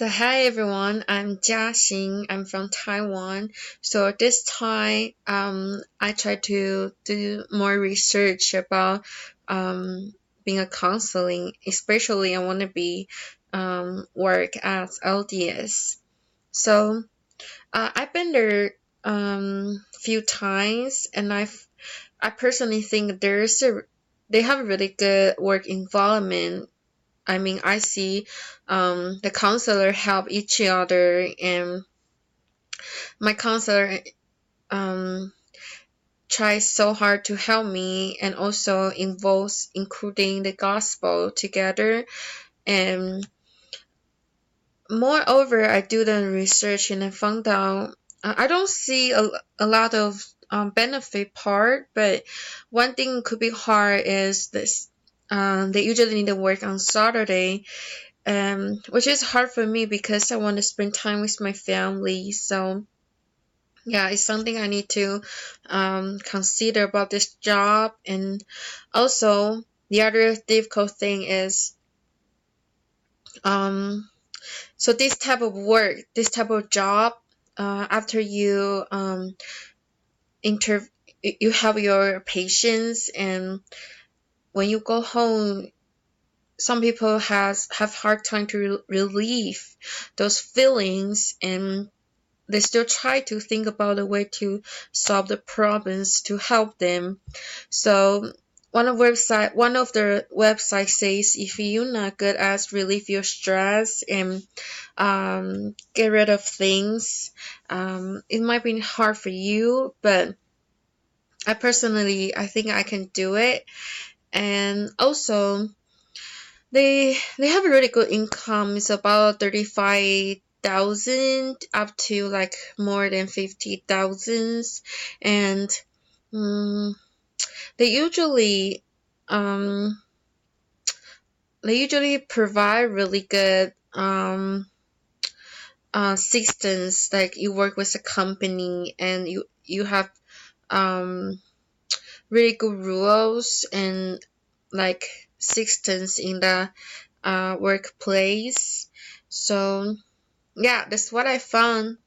So hi everyone, I'm Jiaxing. I'm from Taiwan. So this time, I try to do more research about being a counseling. Especially, I want to be work as LDS. So I've been there few times, and I personally think they have a really good work environment. I mean, I see the counselor help each other, and my counselor um, tries so hard to help me, and also involves including the gospel together. And moreover, I do the research and I found out I don't see a lot of benefit part, but one thing could be hard is this. They usually need to work on Saturday, which is hard for me because I want to spend time with my family. So yeah, it's something I need to consider about this job. And also the other difficult thing is um, so this type of work, this type of job, after you inter you have your patients, and when you go home, some people have hard time to relieve those feelings, and they still try to think about a way to solve the problems to help them. So one of the websites says if you're not good at relieve your stress and get rid of things, it might be hard for you, but I think I can do it. And also they have a really good income. It's about 35,000 up to like more than 50,000, and um, they usually um they usually provide really good systems. Like you work with a company, and you have um really good rules and like systems in the workplace. So yeah, that's what I found.